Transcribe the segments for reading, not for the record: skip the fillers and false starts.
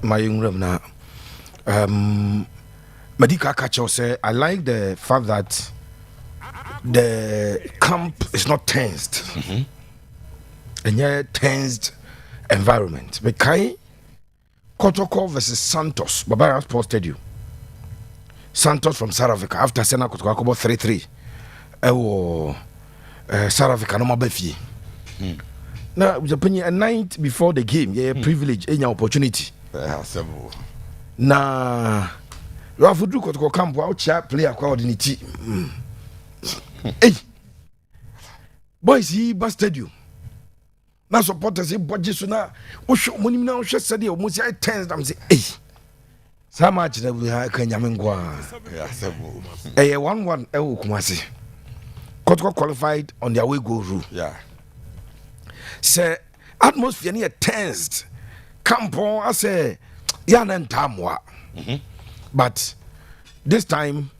my young room now. Medical catcher say I like the fact that the camp is not tensed. And yeah, tensed environment. But Kai Kotoko versus Santos, Babara Sports Stadium. Santos from South Africa after Sena Kotoko about 3-3. South Africa no mabefi. Now, a night before the game, yeah, privilege, any opportunity. Na Rafudu Kotoko camp out chat player coordinate. Hey, boys, he bus stadium. Now supporters say budget so now. We show money now. She said you almost say tense. I'm say, hey, so much that we have can yamengwa. Hey, 1-1. Kumasi. Kotoko qualified on their way go through. Yeah. Say atmosphere near tensed. Campo, I say, yan tamwa. But this time,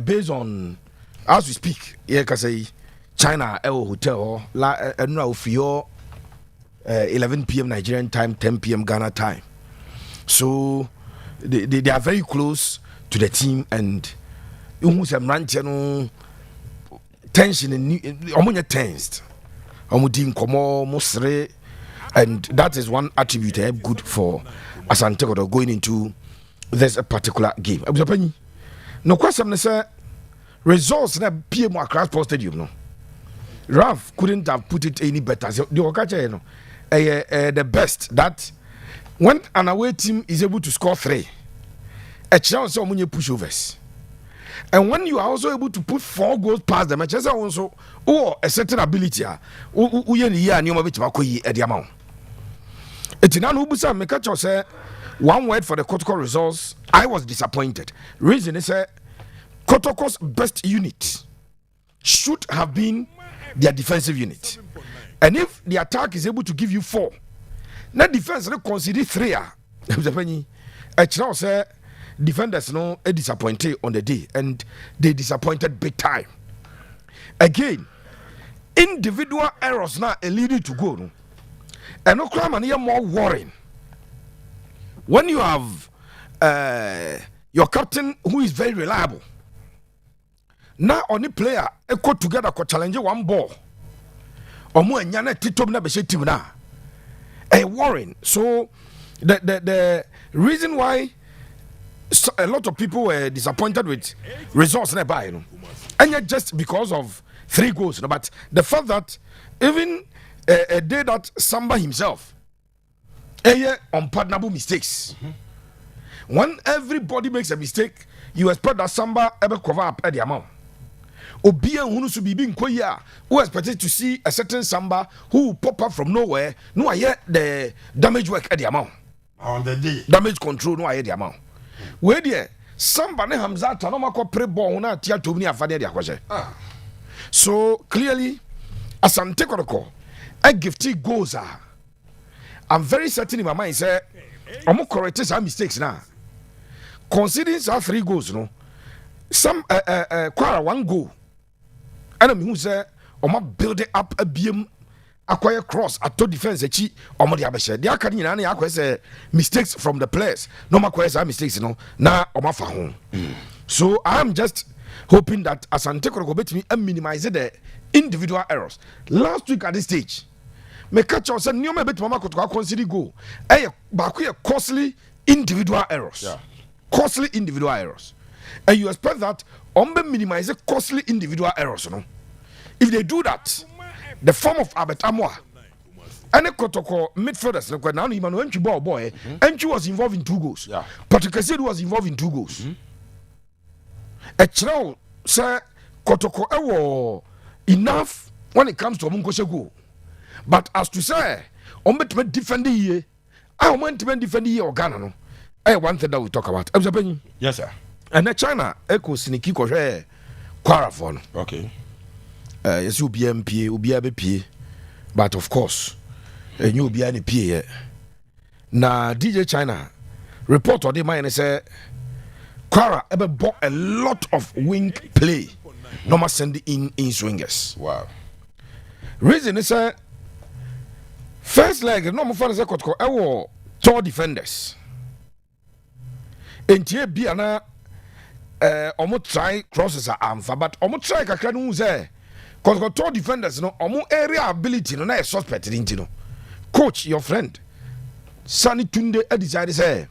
based on as we speak, yeah, can say China hotel la no fio 11 p.m. Nigerian time, 10 p.m. Ghana time. So they are very close to the team, and you some ranchano tension in tensed. And that is one attribute good for Asante going into this particular game. No question, sir. Results na PM across Sports Stadium. No, Ralph couldn't have put it any better. The Okacha, the best that when an away team is able to score 3, a chance of pushovers. And when you are also able to put 4 goals past the match, also a certain ability, the amount. One word for the Kotoko results, I was disappointed. Reason is Kotoko's best unit should have been their defensive unit. And if the attack is able to give you 4, now defense consider 3. Defenders no disappointed on the day, and they disappointed big time. Again, individual errors now a leading to go. No? And no crime and more worrying. When you have your captain who is very reliable, now only player go together co challenge one ball. Or more nyana titom na be team na. Worrying. So the reason why a lot of people were disappointed with results nearby, and yet just because of 3 goals. But the fact that even a day that Samba himself, unpardonable mistakes. When everybody makes a mistake, you expect that Samba ever cover up at the amount. Obia who should be being koya, who expected to see a certain Samba who will pop up from nowhere. No, I hear the damage work at the amount. On the day, damage control. No, I hear the amount. Where there, somebody Hamza Tanomako pre born tia to me afade dia kwase. So clearly, Asante Kotoko, a gifty goes. I'm very certain in my mind, say, I'm going to correct some mistakes now. Considering some 3 goals, no, some Kwara 1 goal, and I mean who say, I'm building up a beam. Acquire cross at to defense a chi or more the they are carrying any acquire mistakes from the players. No more mistakes, now or my home. So I'm just hoping that Asante Kotoko bet me and minimize the individual errors. Last week at this stage, me catch us and new bit mama Kotoko consider go. Back costly individual errors. Yeah. Costly individual errors. And you expect that minimize the costly individual errors, If they do that, the form of Albert Amwa and a Kotoko midfielders now Emmanuel Entry boy Entry was involved in 2 goals. Yeah. Patrick Kassid was involved in 2 goals. A child say Kotoko enough when it comes to Omunkoshe goal. But as to say to defend the year, I want to defend the year or Ghana no. One thing that we talk about. Yes, sir. And the China echo Siniki Kwara for. Okay. Yes, you be MP, you be ABP, but of course, you be any PA. Now, DJ China report on the mind say, Kwara ever bought a lot of wing play, no more send in swingers. Wow. Reason is first leg, no more fun as a Kotoko, 4 defenders. entie bia na omo try crosses are amfa but omo try kakra no say Kotoko defenders no omo area ability no na suspect nti no coach your friend Sani Tunde decided say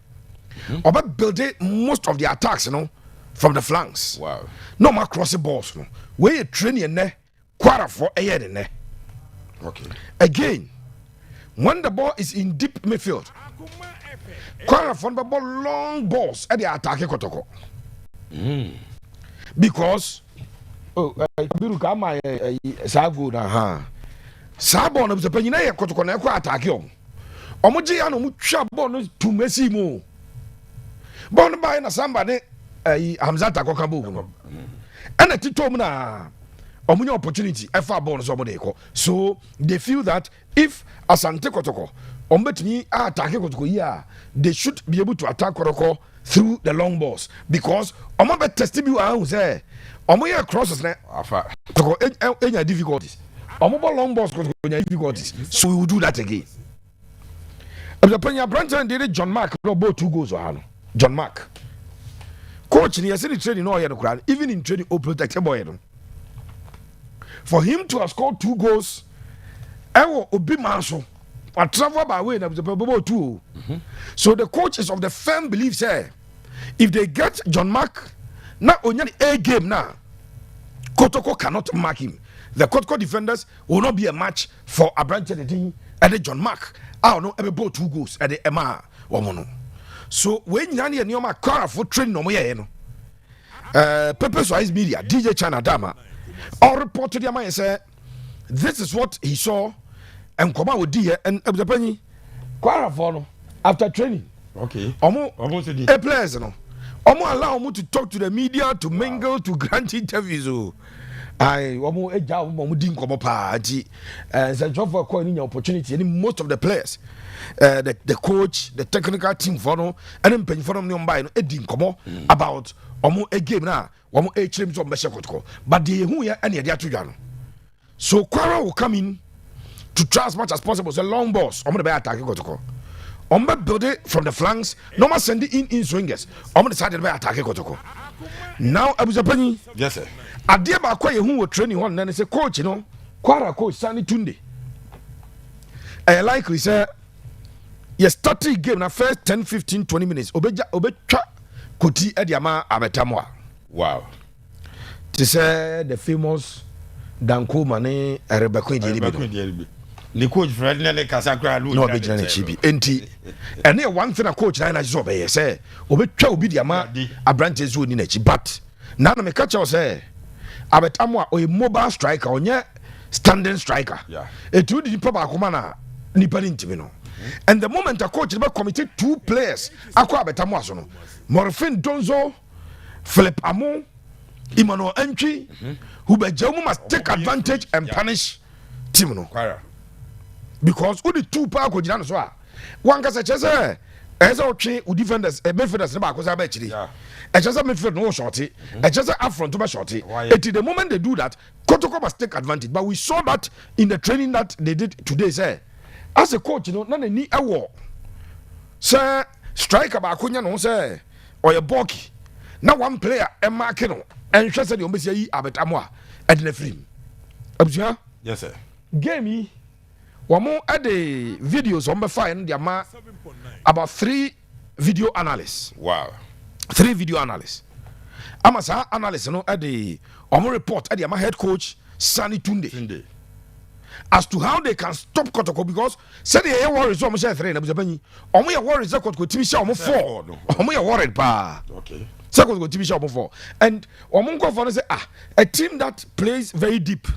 oba build most of the attacks from the flanks. Wow. No more crossing balls no. Where you training ne Kwara for ne. Okay. Again, when the ball is in deep midfield, Kwara for the ball long balls at the attack Kotoko. Because biru ka ma sago na ha. Sabo na bsepa nyina ye Kotoko na kwa attack yo. Omo je ya no mu twa ball no to Messi mu. Ball no by na samba ne Hamzata koka bo no. And titom na omunya opportunity efa ball no so mo dey ko. So they feel that if Asante Kotoko ombetumi attack Kotoko here, they should be able to attack Kotoko through the long balls because omo be test bi wa say omo here crosses na Afa. Kotoko enya difficulties. Omo ball long balls Kotoko enya difficulties. So we will do that again. The Penya Branton did John Mark about 2 goals or John Mark. Coach, he has said training no even in training or protect boy. For him to have scored 2 goals, I will be Marshall. I travel by way of the Bible too. So the coach is of the firm belief, say, if they get John Mark, now only a game now, Kotoko cannot mark him. The Kotoko defenders will not be a match for a branch and the John Mark. I don't know every 2 goals at the Emma Womono. So when Yanni and Yoma Kwara for training no more, Pepper Wise Media, DJ Chana Dama, all reported to Yama and said, this is what he saw and come out with dear and the penny Kwara for after training. Okay. Almost a players no. Allow me to talk to the media, to mingle, to grant interviews. I almost a job didn't come up and a job for calling opportunity. And most of the players, the coach, the technical team for no, and then paying for them by a didn't come about almost a game now, almost a change of Meshakotko. But the who are any idea to Jano. So Kwara will come in to try as much as possible. So long balls, I'm going to attack Kotoko. I'm going to build it from the flanks. No more send it in swingers. I'm going to decide to attack Kotoko. Now, I was a penny. Yes, sir. I dear Bakwa who were training one and say, Coach, Kwara coach Sani Tunde. I likely say, yes, 30 game na first 10, 15, 20 minutes. Obecha Koti Ediama Abetamwa. Wow. To say the famous Danko Mane Rebecca Jiribi. The coach Frednelli Casacra no be jana chibi enti ene one thing a coach na so be say obetwa obi diama abrante zo ni na chi but na me catch us say abetamu a mobile striker onye standing striker etu di papa akoma na nipa ntimi no and the moment a coach be committed 2 players akwa abetamu aso no Morfin Donzo Philip Amo Emmanuel Entry who be jamu must take advantage and punish team no because who the 2 power coach na so a one kasa chese eza otwe u defenders midfielders na ba ko sa ba chiri e chese midfield no short e chese up front to be short it the moment they do that Kotoko must take advantage but we saw that in the training that they did today say as a coach na ni ewo say striker ba ko nya no say or bulky na one player e mark no en hwe say the ombesi yi abetamo a e de na film abusua yes sir game yi Wamo at the videos on the fine, the about 3 video analysts. Wow. 3 video analysts. Amasa analysts no at the report at the head coach Sani Tunde. As to how they can stop Kotoko because said the worries so much 3 na buzabani. Omo worries that Kotoko TV show omo 4. Omo worried pa. Okay. So Kotoko TV show omo 4. And omo go for say a team that plays very deep.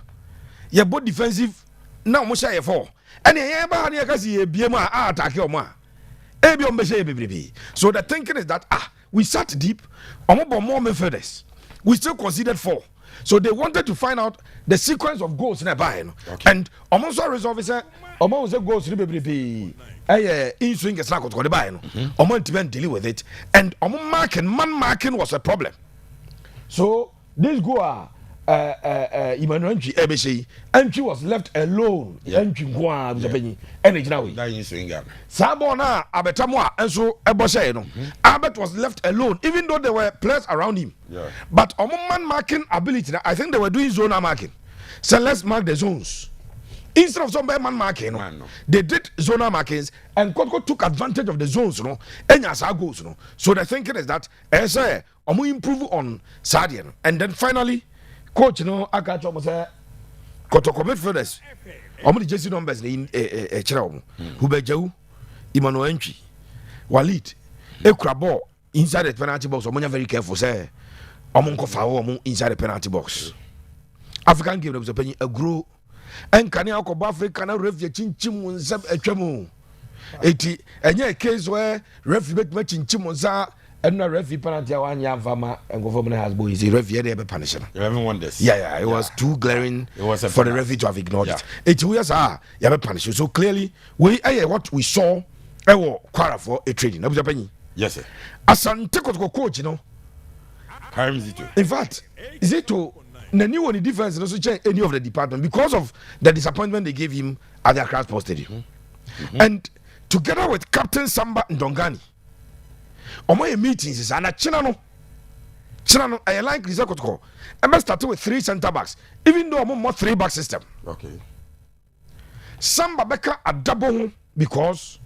You both defensive now omo share 4. And so the thinking is that we sat deep, more midfielders. We still considered 4. So they wanted to find out the sequence of goals in a buy. Okay. And almost resolve is almost goals in swing is not going to buy. Almost dealing with it. And man marking was a problem. So this goal Emmanuel Entry was left alone. Entry Kwa Buzapenny, and it's now. Sabona Abetamwa, and so Eboseno. Abbott was left alone, even though there were players around him. Yeah. But man marking ability, I think they were doing zone marking. So let's mark the zones. Instead of some man marking, they did zonal markings, and Kotoko took advantage of the zones, and goals, So the thinking is that, as I improve on Sadian, and then finally, coach, I got Kotoko midfielders. The jersey numbers in Cherau, Hubejau, Emmanuel Entry, Walid, Ekrabo inside the penalty box. I'm very careful, say, Omonko Fao inside the penalty box. African game was a grow. And can you go Africa and refugee chinchimunza etwamu eti enye case where refugee make chinchimunza and no refugee penalty one year farmer and government has boy is refugee they be punished. 11 wonders. Yeah, it was too glaring for the refugee to have ignored it. It was you be punished. So clearly we what we saw Kwara for a trading. Yes sir. Asante Kotoko coach, In fact, Zito the new one difference also change any of the department because of the disappointment they gave him at the Accra Sports Stadium. And together with Captain Samba Ndongani, on my meetings is an Chinano. I like Rizal Kotoko. I must start with 3 center backs, even though I'm more 3-back system. Okay. Samba Beka a double because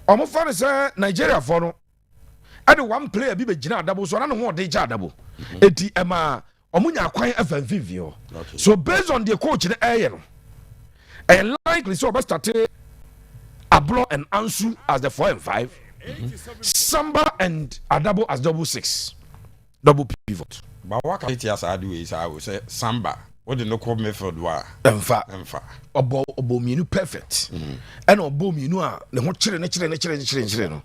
I'm fan say Nigeria for no. I do one player be Jina double, so I don't want they double. Eti Emma. Omunya kwan FMV. So based on the coach in the air, I likely so about started Ablo and Ansu as the 4 and 5, Samba and Adabo as double 6, double pivot. But what I do is I would say Samba. What the no call method wa? Emfa. Obo minu perfect. And obo minu the whole chile.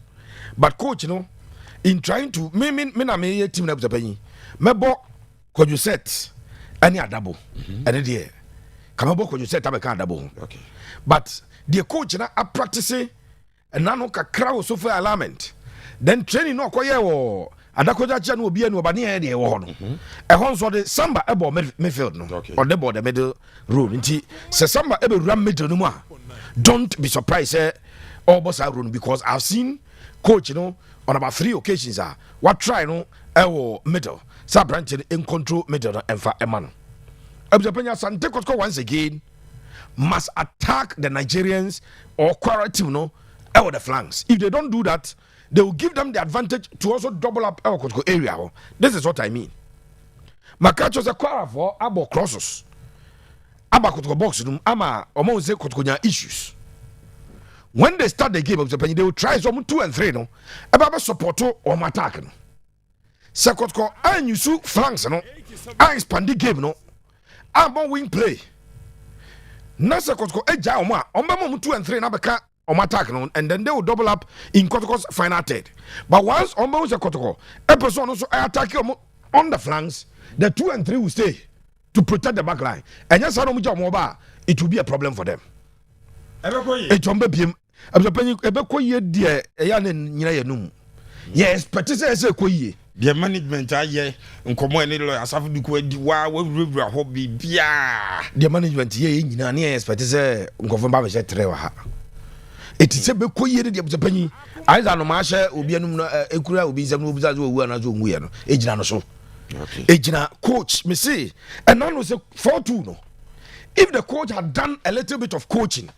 But coach, in trying to me na me team na buzapenyi. Mebo could you set any double and the come about could you set up a double? Okay. But the coach na a practicing and nano ka crowd so for alignment. Then training no quite or Adakoja Chan will be an Obania de one. A horse or the Samba ebo midfield no or the board the middle room. Inti say Samba ebo ram middle no more. Don't be surprised, all boss are run because I've seen coach on about 3 occasions what try middle. Sabranch in control middle and for a man. Abjapenya Asante Kotoko once again must attack the Nigerians or Kwara team over the flanks. If they don't do that, they will give them the advantage to also double up our Kotoko area. This is what I mean. Makacho's a Kwara for Abo crosses. Aba Kotoko box room, Ama Omonze Kotokonya issues. When they start the game of Japan, they will try some 2 and 3 about support or attack. Sekotko and you su flanks I expand the game I'm on wing play. Na Sekotko eja oma 2 and 3 na beka on attack and then they will double up in Kotoko's final third. But once Omba Sekotko a person also attack you on the flanks, the 2 and 3 will stay to protect the back line. And yes, I don't know it will be a problem for them. It won't be I'm ye dear a yan and yes, but it's a quay. The management aye nkomo ene lo asafu bi ko adi wa wura ho bibia the management ye nyina na expect say nkomo ba me she tre wa ha etise be ko ye de buzapanyi aiza no ma hye obi anum no ekura obi nsam no obi za owu ana zo onwu ye no ejina no so okay ejina coach me say and now no say 4-2 no if the coach had done a little bit of coaching,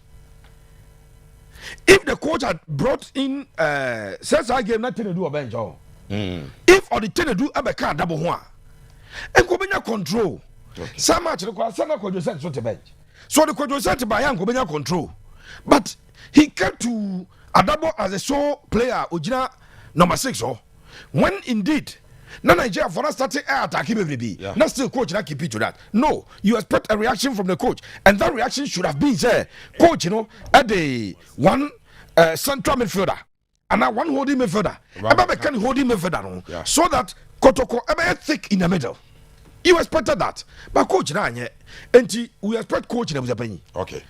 if the coach had brought in since I game nothing to do a bench if or the ten do a car double one and go control some match requires some could set to bench so the coach was set by young control but he kept to a double as a sole player Ojina number 6 when indeed now Nigeria for us starting attacking every not still coach not keep it to that. No, you expect a reaction from the coach, and that reaction should have been there. Coach, at the one central midfielder and now one holding midfielder. About can holding midfielder so that Kotoko about thick in the middle. You expected that, but coach now and we expect coach in the okay.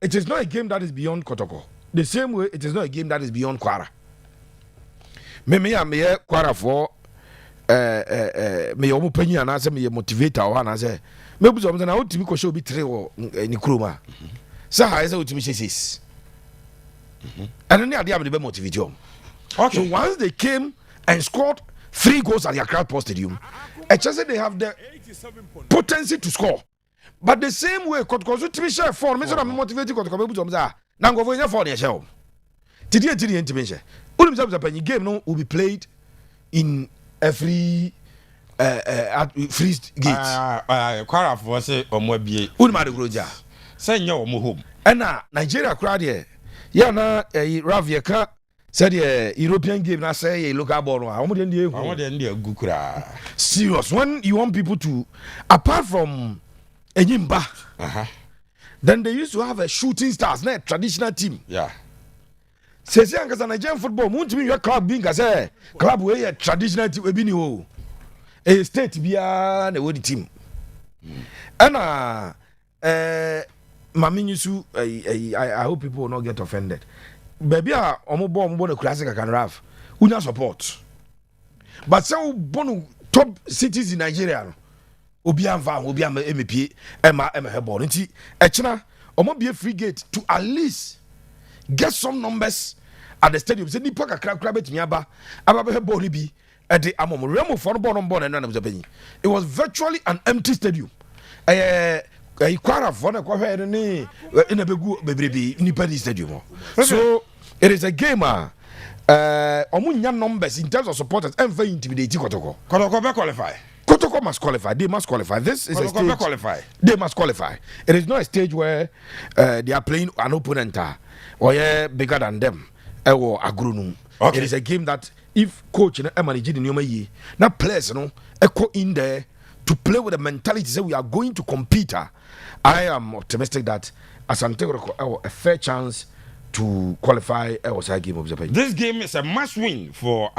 It is not a game that is beyond Kotoko. The same way it is not a game that is beyond Kwara. Me Kwara for me yomu penny and answer me motivator one as a maybe something I want to be show be 3 or any kroma. So I say to me 6. And then the idea of the motivate you. Okay. So once they came and scored 3 goals at the Accra Post Stadium, I just said they have the potency to score. But the same way, Kotoko to be share for me, so I'm motivated to come to now go for your phone yourself. Tidi intimation. Ulim game no will be played in every free gate. Kwara for say omwabie. Unma de groja. Say nya omo home. And Nigeria crowd here. Ya na Ravia ka said European game na say local ball no. Omo de ndie. Omo de ndie gukura. Serious. When you want people to, apart from Enyimba, then they used to have a shooting stars, not a traditional team. Yeah. Say because Nigerian football, won't mean your club being as a club where a traditional team will be new. A state be a the team. And Mami I hope people will not get offended. Baby, I'm born a classic I can have. We not support. But so born top cities in Nigeria. Obi MP Emma Hebron nti echina omo be free gate to at least get some numbers at the stadium say nipa kakra betimi aba be Hebron bi e de amom remo for born na penny. It was virtually an empty stadium. Kwara for na kwa hwe ni na begu bebrebe nipa di stadium. So it is a game omo nya numbers in terms of supporters and very intimidating Kotoko. Kotoko be qualify. Kotoko must qualify. They must qualify. This is a stage. Qualify. They must qualify. It is not a stage where they are playing an opponent or bigger than them or agronum. Okay. It is a game that if coach and managing in your now players echo in there to play with the mentality say we are going to compete. I am optimistic that Asante will a fair chance to qualify. Game of the This game is a must win for